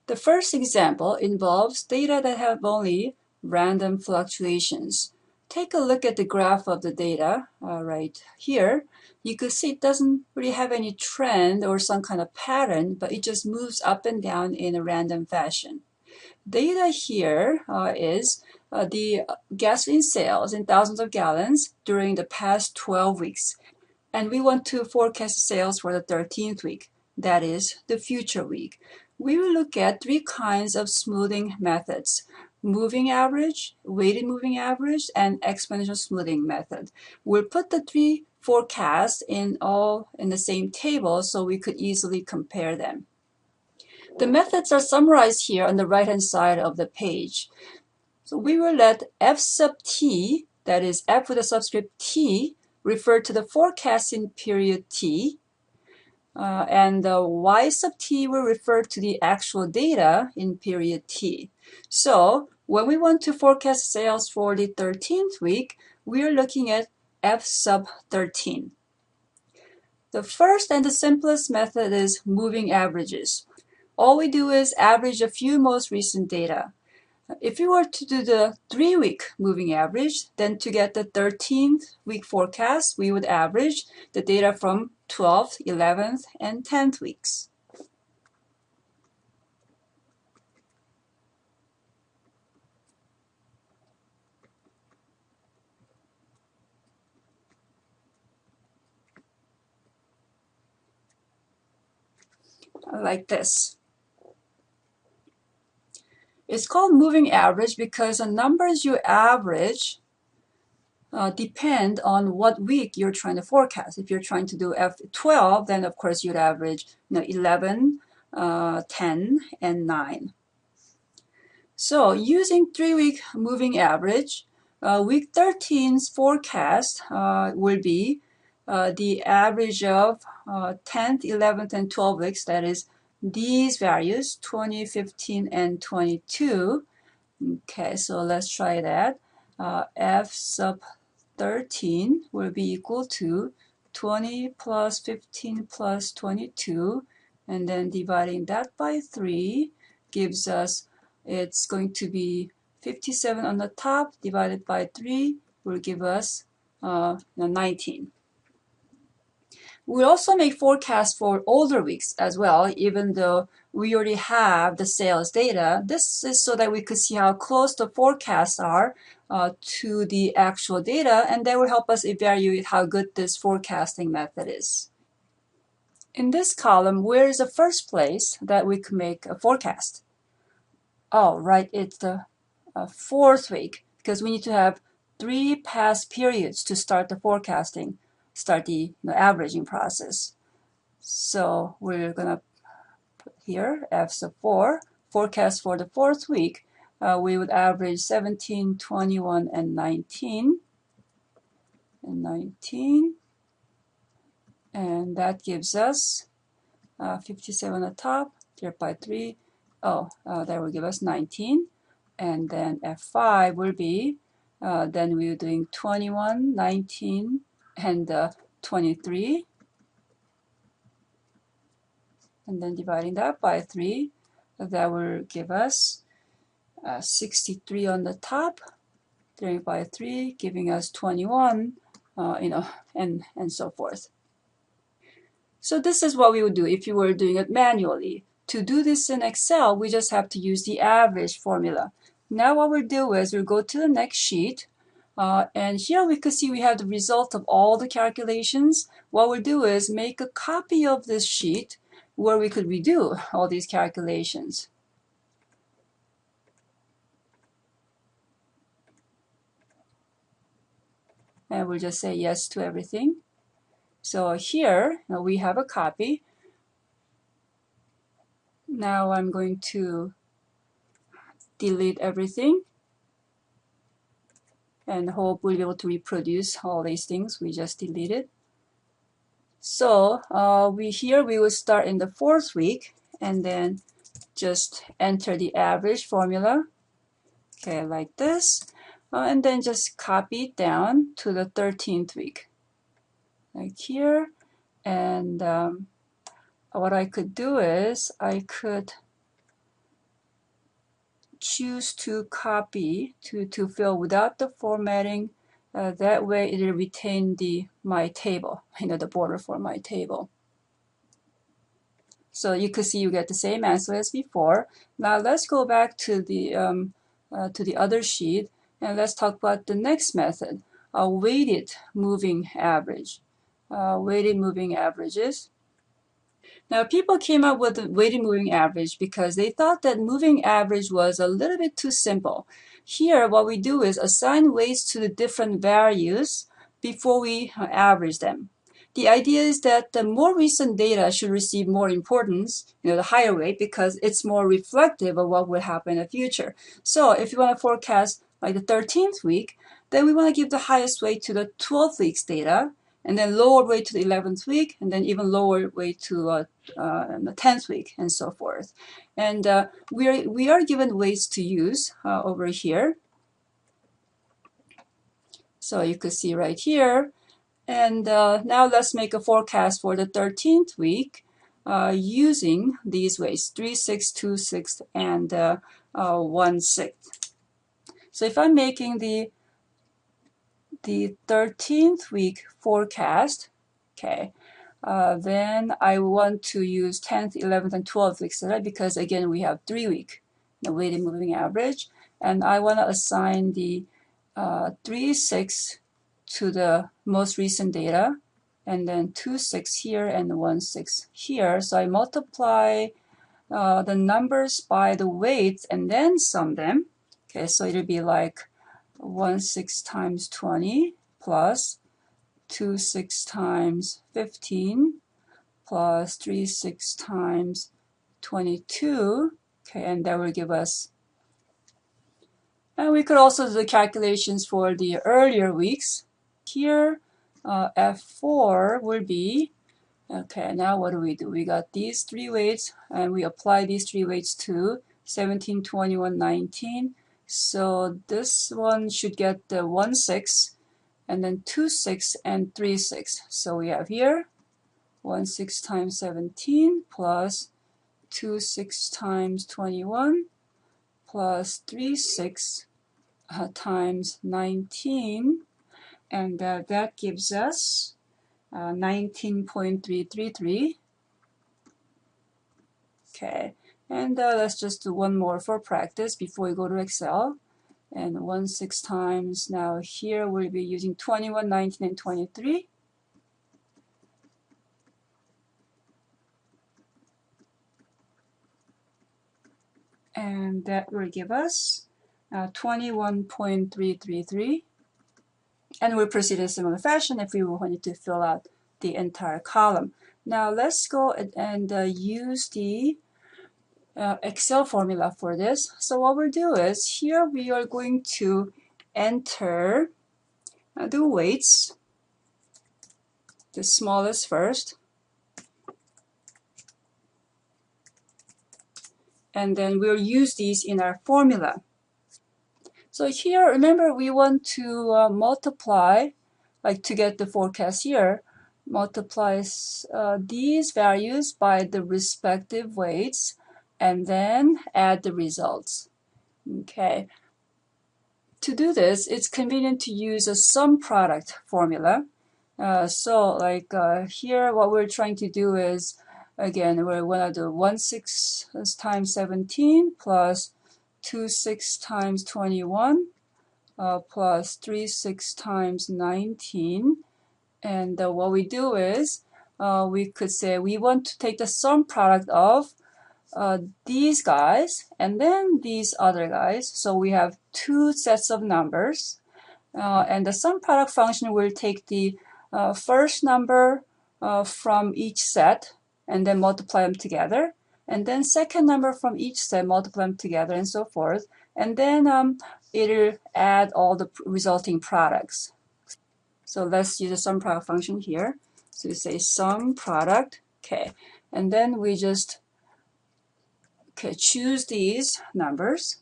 The first example involves data that have only random fluctuations. Take a look at the graph of the data right here. You could see it doesn't really have any trend or some kind of pattern, but it just moves up and down in a random fashion. Data here is the gasoline sales in thousands of gallons during the past 12 weeks. And we want to forecast sales for the 13th week, that is, the future week. We will look at three kinds of smoothing methods: moving average, weighted moving average, and exponential smoothing method. We'll put the three forecasts all in the same table so we could easily compare them. The methods are summarized here on the right-hand side of the page. So we will let f sub t, that is f with a subscript t, refer to the forecasting period t, and y sub t will refer to the actual data in period t. So when we want to forecast sales for the 13th week, we are looking at f sub 13. The first and the simplest method is moving averages. All we do is average a few most recent data. If we were to do the 3-week moving average, then to get the 13th week forecast, we would average the data from 12th, 11th, and 10th weeks. Like this. It's called moving average because the numbers you average depend on what week you're trying to forecast. If you're trying to do F12, then of course you'd average 11, 10, and 9. So using 3-week moving average, week 13's forecast will be the average of 10th, 11th, and 12th weeks, that is these values, 20, 15, and 22. Okay, so let's try that. F sub 13 will be equal to 20 plus 15 plus 22, and then dividing that by 3 gives us, it's going to be 57 on the top divided by 3 will give us 19. We also make forecasts for older weeks as well, even though we already have the sales data. This is so that we could see how close the forecasts are to the actual data, and that will help us evaluate how good this forecasting method is. In this column, where is the first place that we can make a forecast? Oh, right, it's the 4th week, because we need to have 3 past periods to start the forecasting, start the averaging process. So we're going to put here F sub 4, forecast for the 4th week. We would average 17, 21, and 19. And that gives us 57 on the top, divided by 3. That will give us 19. And then F5 will be, then we're doing 21, 19, and 23. And then dividing that by 3, that will give us 63 on the top, divided by 3, giving us 21, and so forth. So this is what we would do if you were doing it manually. To do this in Excel, we just have to use the average formula. Now what we'll do is we'll go to the next sheet, and here we can see we have the result of all the calculations. What we'll do is make a copy of this sheet where we could redo all these calculations. And we'll just say yes to everything. So here now we have a copy. Now I'm going to delete everything and hope we'll be able to reproduce all these things we just deleted. So we will start in the 4th week and then just enter the average formula, okay, like this, and then just copy it down to the 13th week, like here. And what I could do is I could choose to copy to fill without the formatting. That way it'll retain my table, the border for my table. So you could see you get the same answer as before. Now let's go back to the other sheet, and let's talk about the next method, a weighted moving average. Weighted moving averages. Now, people came up with the weighted moving average because they thought that moving average was a little bit too simple. Here, what we do is assign weights to the different values before we average them. The idea is that the more recent data should receive more importance, the higher weight, because it's more reflective of what will happen in the future. So if you want to forecast like the 13th week, then we want to give the highest weight to the 12th week's data, and then lower weight to the 11th week, and then even lower weight to the 10th week, and so forth. And we are given weights to use over here. So you could see right here. And now let's make a forecast for the 13th week using these weights, 3, 6, 2, 6, and 1, 6. So if I'm making the 13th week forecast, okay, then I want to use 10th, 11th, and 12th weeks, right? Because again, we have 3 week, the weighted moving average, and I want to assign the 3, 6 to the most recent data, and then 2, 6 here and 1, 6 here. So I multiply the numbers by the weights and then sum them. Okay, so it'll be like 1, 6 times 20 plus 2, 6 times 15 plus 3, 6 times 22. Okay, and that will give us. And we could also do the calculations for the earlier weeks. Here, F4 will be, okay, now what do? We got these 3 weights, and we apply these 3 weights to 17, 21, 19. So this one should get the 1, 6, and then 2, 6, and 3, 6. So we have here 1, 6 times 17 plus 2, 6 times 21 plus 3, 6 times 19, and that gives us 19.333. Okay, and let's just do one more for practice before we go to Excel. And 1, 6 times, now here we'll be using 21, 19, and 23. And that will give us 21.333. And we'll proceed in a similar fashion if we wanted to fill out the entire column. Now let's go and use the Excel formula for this. So what we'll do is, here we are going to enter the weights, the smallest first, and then we'll use these in our formula. So here, remember, we want to multiply, like to get the forecast here, multiply these values by the respective weights, and then add the results. Okay. To do this, it's convenient to use a sum product formula. So like here, what we're trying to do is, again, we want to do 1, 6 times 17 plus 2, 6 times 21 plus 3, 6 times 19. And what we do is, we could say we want to take the sum product of these guys and then these other guys. So we have 2 sets of numbers. And the sum product function will take the first number from each set and then multiply them together. And then second number from each set, multiply them together, and so forth. And then it'll add all the resulting products. So let's use the sum product function here. So we say sum product, okay. And then we just choose these numbers,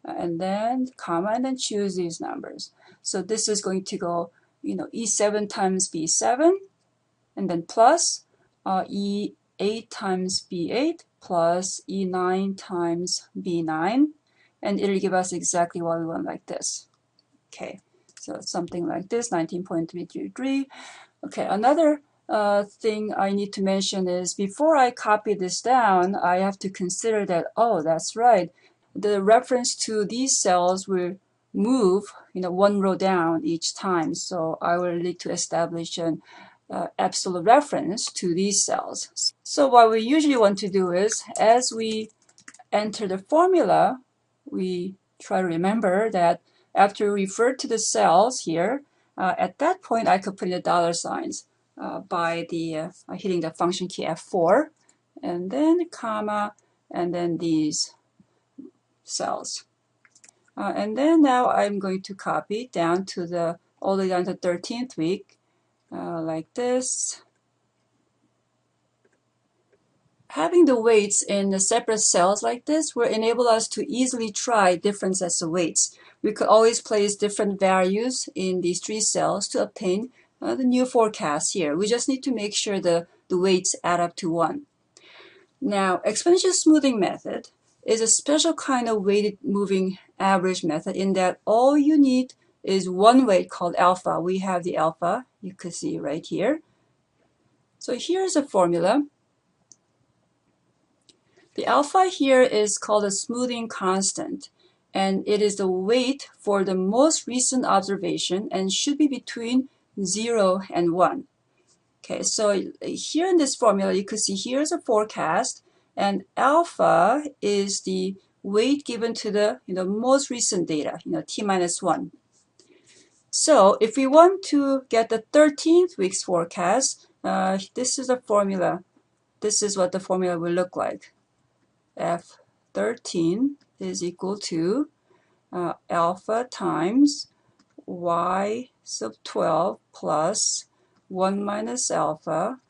and then comma, and then choose these numbers. So this is going to go, E7 times B7, and then plus E8 times B8, plus E9 times B9, and it'll give us exactly what we want like this. Okay, so it's something like this, 19.333. Okay, another thing I need to mention is before I copy this down, I have to consider that, oh, that's right, the reference to these cells will move, one row down each time. So I will need to establish an absolute reference to these cells. So what we usually want to do is, as we enter the formula, we try to remember that after we refer to the cells here, at that point I could put in the dollar signs by the hitting the function key F4, and then comma, and then these cells. And then now I'm going to copy down to the all the way down to 13th week, like this. Having the weights in the separate cells like this will enable us to easily try different sets of weights. We could always place different values in these three cells to obtain the new forecast here. We just need to make sure the weights add up to 1. Now, exponential smoothing method is a special kind of weighted moving average method in that all you need is one weight called alpha. We have the alpha, you can see right here. So here's a formula. The alpha here is called a smoothing constant, and it is the weight for the most recent observation and should be between 0 and 1. Okay, so here in this formula, you can see here's a forecast, and alpha is the weight given to the most recent data, t minus 1. So if we want to get the 13th week's forecast, this is the formula. This is what the formula will look like. F13 is equal to alpha times y sub 12 plus 1 minus alpha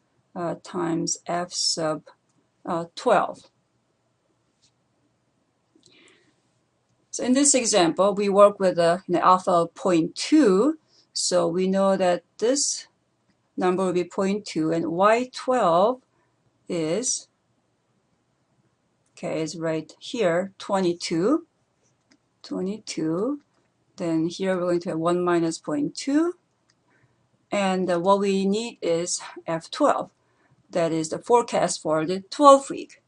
times f sub 12. So in this example, we work with alpha of 0.2, so we know that this number will be 0.2, and y12 is, okay, is right here, 22. Then here we're going to have 1 minus 0.2, and what we need is F12. That is the forecast for the 12th week.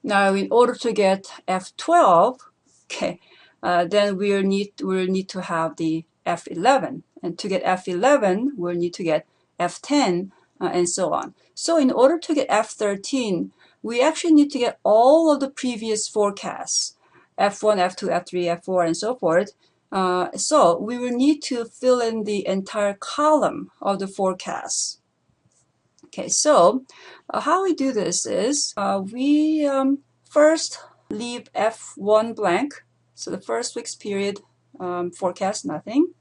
Now, in order to get F12, okay, then we'll need to have the F11, and to get F11, we'll need to get F10, and so on. So in order to get F13, we actually need to get all of the previous forecasts, F1, F2, F3, F4, and so forth. So we will need to fill in the entire column of the forecasts. Okay, so how we do this is we first leave F1 blank, so the first week's period forecast nothing.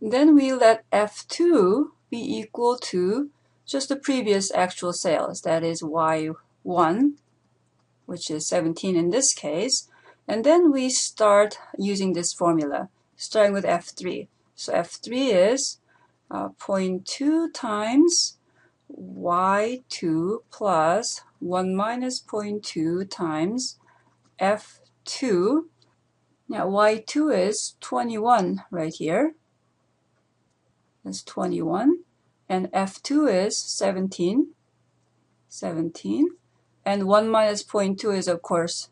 Then we let F2 be equal to just the previous actual sales, that is Y1, which is 17 in this case. And then we start using this formula, starting with F3. So F3 is 0.2 times Y2 plus 1 minus 0.2 times F2. Now Y2 is 21 right here. That's 21. And F2 is 17. And 1 minus 0.2 is, of course,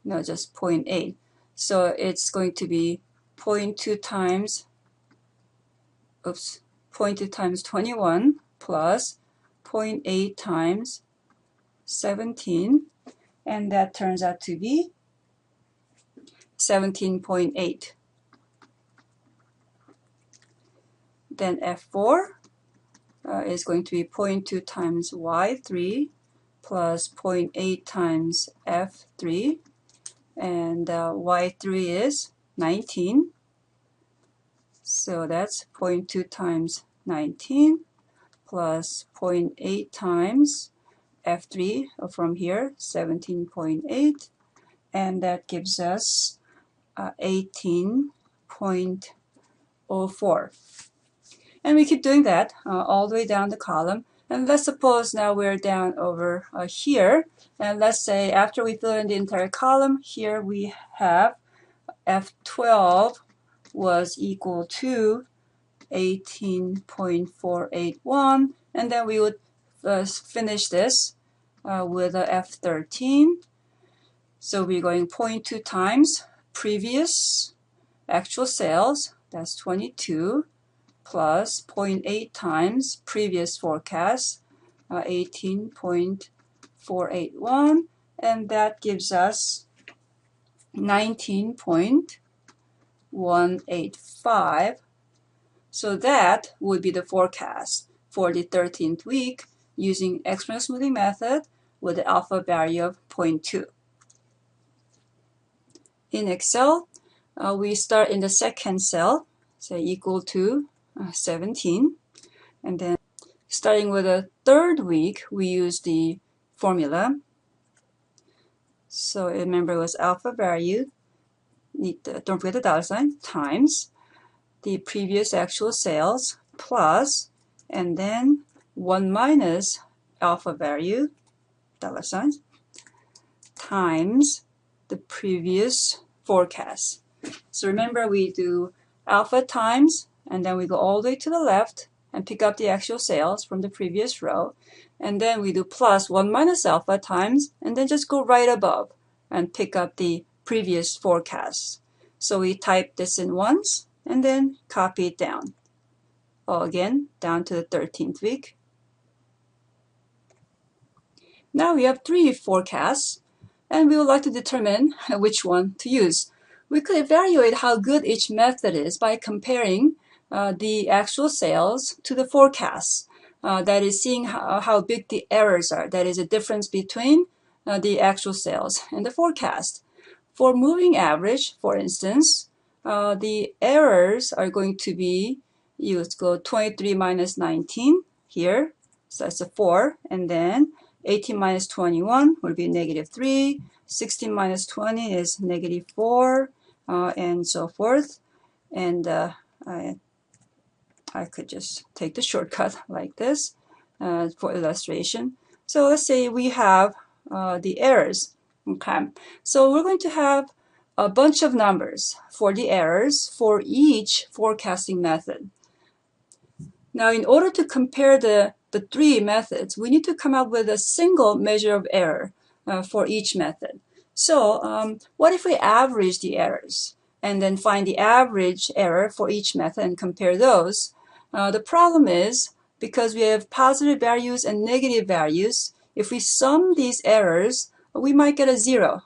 just 0.8. So it's going to be 0.2 times 21 plus 0.8 times 17, and that turns out to be 17.8. Then F4 is going to be 0.2 times Y3 plus 0.8 times F3, and Y3 is 19. So that's 0.2 times 19 plus 0.8 times F3 from here, 17.8, and that gives us 18.04. And we keep doing that all the way down the column And let's suppose now we're down over here, and let's say after we fill in the entire column, here we have F12 was equal to 18.481, and then we would finish this with a F13. So we're going 0.2 times previous actual sales, that's 22, plus 0.8 times previous forecast, 18.481, and that gives us 19.185. So that would be the forecast for the 13th week using exponential smoothing method with the alpha value of 0.2. In Excel, we start in the second cell, say equal to 17, and then starting with the third week, we use the formula. So remember it was alpha value, don't forget the dollar sign, times the previous actual sales plus, and then 1 minus alpha value, dollar signs, times the previous forecast. So remember we do alpha times, and then we go all the way to the left and pick up the actual sales from the previous row, and then we do plus 1 minus alpha times, and then just go right above and pick up the previous forecast. So we type this in once and then copy it down. Again, down to the 13th week. Now we have 3 forecasts, and we would like to determine which one to use. We could evaluate how good each method is by comparing the actual sales to the forecasts. That is, seeing how big the errors are. That is a difference between the actual sales and the forecast. For moving average, for instance, the errors are going to be, you go 23 minus 19 here, so that's a 4, and then 18 minus 21 will be negative 3, 16 minus 20 is negative 4, and so forth. And I could just take the shortcut like this for illustration. So let's say we have the errors. Okay, so we're going to have a bunch of numbers for the errors for each forecasting method. Now, in order to compare the 3 methods, we need to come up with a single measure of error for each method. So what if we average the errors and then find the average error for each method and compare those? The problem is, because we have positive values and negative values, if we sum these errors, we might get a 0.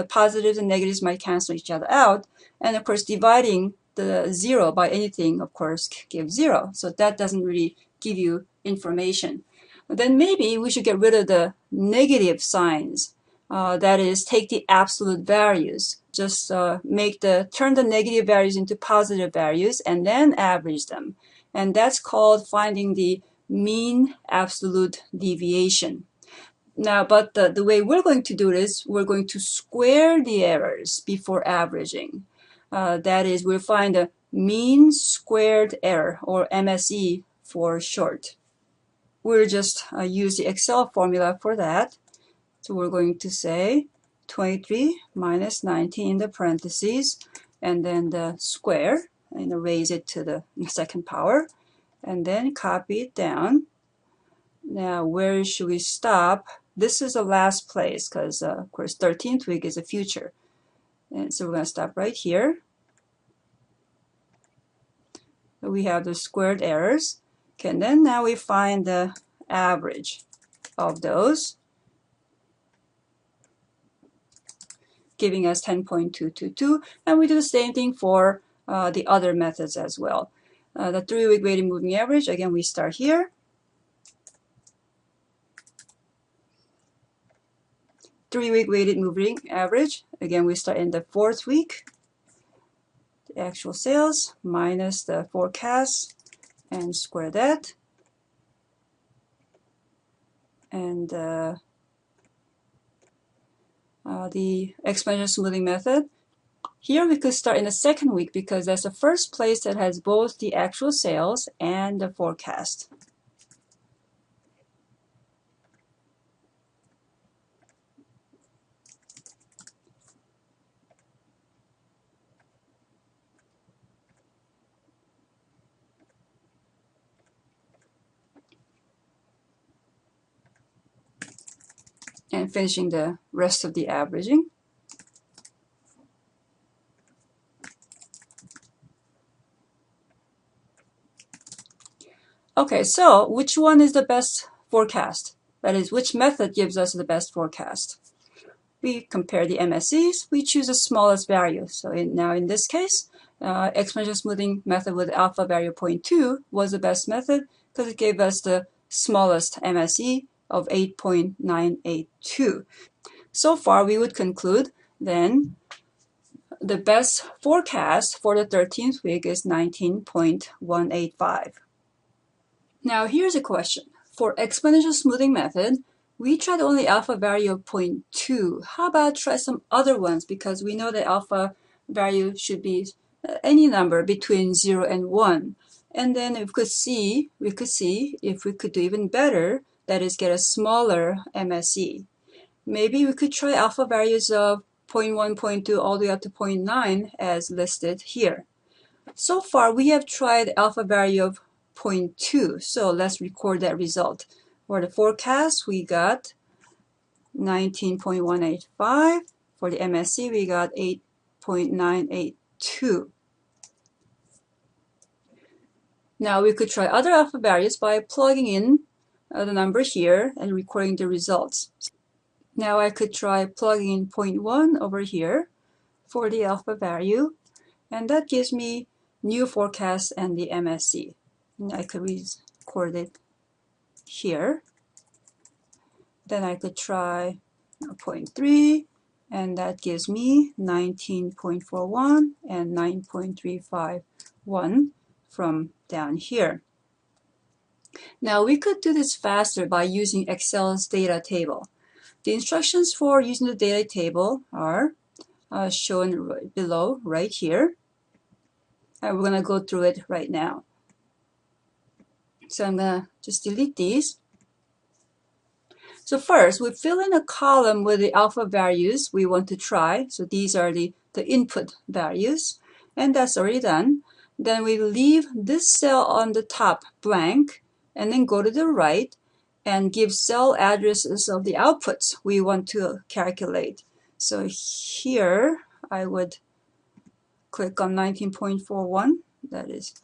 Positives and negatives might cancel each other out. And of course, dividing the 0 by anything, of course, gives 0. So that doesn't really give you information. Then maybe we should get rid of the negative signs. That is, take the absolute values. Just turn the negative values into positive values and then average them. And that's called finding the mean absolute deviation. Now, but the way we're going to do this, we're going to square the errors before averaging. That is, we'll find a mean squared error, or MSE for short. We'll just use the Excel formula for that. So we're going to say 23 minus 19 in the parentheses, and then the square, and raise it to the second power, and then copy it down. Now, where should we stop? This is the last place because, of course, 13th week is the future. And so we're going to stop right here. So we have the squared errors. Okay, and then now we find the average of those, giving us 10.222. And we do the same thing for the other methods as well. The 3-week weighted moving average, again, we start here. 3-week weighted moving average, again, we start in the 4th week. The actual sales minus the forecast and square that. And the exponential smoothing method. Here we could start in the 2nd week because that's the first place that has both the actual sales and the forecast. and finishing the rest of the averaging. Okay, so which one is the best forecast? That is, which method gives us the best forecast? We compare the MSEs, we choose the smallest value. So now in this case, exponential smoothing method with alpha value 0.2 was the best method because it gave us the smallest MSE of 8.982. So far, we would conclude then the best forecast for the 13th week is 19.185. Now here's a question. For exponential smoothing method, we tried only alpha value of 0.2. How about try some other ones, because we know that alpha value should be any number between 0 and 1. And then we could see if we could do even better, that is get a smaller MSE. Maybe we could try alpha values of 0.1, 0.2 all the way up to 0.9 as listed here. So far, we have tried alpha value of 0.2. So let's record that result. For the forecast, we got 19.185. For the MSE, we got 8.982. Now we could try other alpha values by plugging in the number here and recording the results. Now I could try plugging in 0.1 over here for the alpha value, and that gives me new forecast and the MSE. And I could record it here. Then I could try 0.3, and that gives me 19.41 and 9.351 from down here. Now we could do this faster by using Excel's data table. The instructions for using the data table are shown below right here. And we're going to go through it right now. So I'm going to just delete these. So first, we fill in a column with the alpha values we want to try. So these are the input values, and that's already done. Then we leave this cell on the top blank, and then go to the right and give cell addresses of the outputs we want to calculate. So here I would click on 19.41, that is,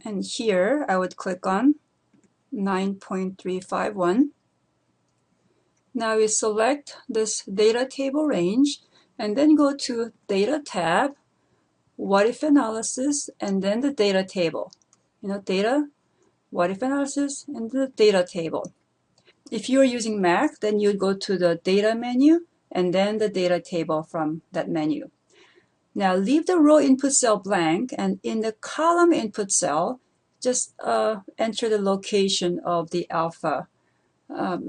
and here I would click on 9.351. Now we select this data table range and then go to Data tab, What If Analysis, and then the Data table. Data, What If Analysis, and the Data table. If you're using Mac, then you'd go to the Data menu and then the Data table from that menu. Now leave the row input cell blank, and in the column input cell, just enter the location of the alpha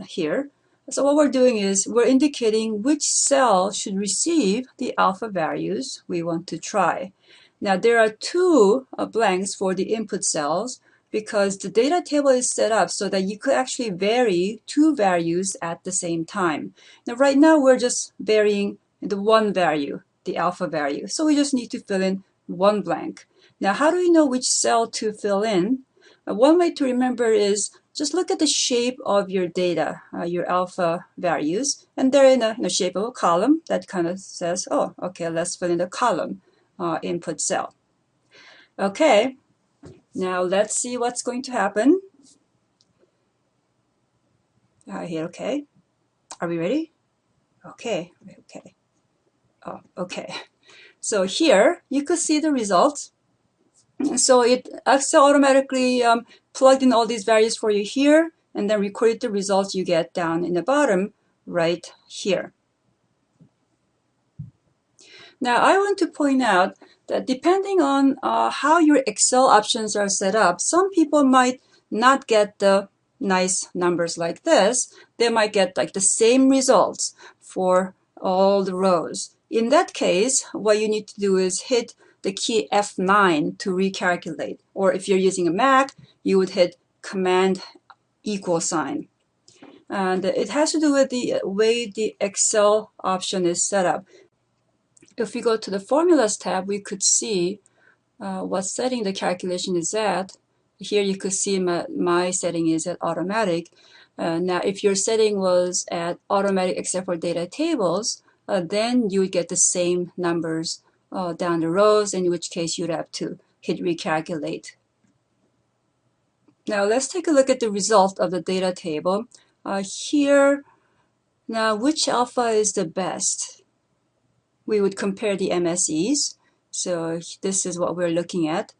here. So what we're doing is we're indicating which cell should receive the alpha values we want to try. Now there are two blanks for the input cells because the data table is set up so that you could actually vary two values at the same time. Now right now we're just varying the one value, the alpha value. So we just need to fill in one blank. Now how do we know which cell to fill in? One way to remember is just look at the shape of your data, your alpha values, and they're in the shape of a column that kind of says, oh, okay, let's fill in the column input cell. Okay, now let's see what's going to happen. Hit OK. Are we ready? Okay, okay. Oh, okay. So here you could see the results. So Excel automatically plugged in all these values for you here, and then recorded the results you get down in the bottom right here. Now I want to point out that depending on how your Excel options are set up, some people might not get the nice numbers like this. They might get like the same results for all the rows. In that case, what you need to do is hit the key F9 to recalculate. Or if you're using a Mac, you would hit Command equal sign. And it has to do with the way the Excel option is set up. If we go to the Formulas tab, we could see what setting the calculation is at. Here you could see my setting is at automatic. Now, if your setting was at automatic except for data tables, then you would get the same numbers down the rows, in which case you'd have to hit recalculate. Now, let's take a look at the result of the data table. Here, now, which alpha is the best? We would compare the MSEs. So this is what we're looking at.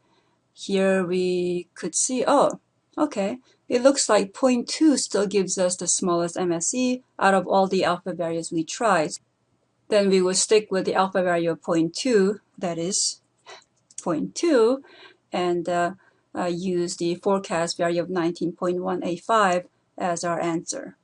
Here we could see, oh, okay, it looks like 0.2 still gives us the smallest MSE out of all the alpha values we tried. Then we will stick with the alpha value of 0.2, that is 0.2, and use the forecast value of 19.185 as our answer.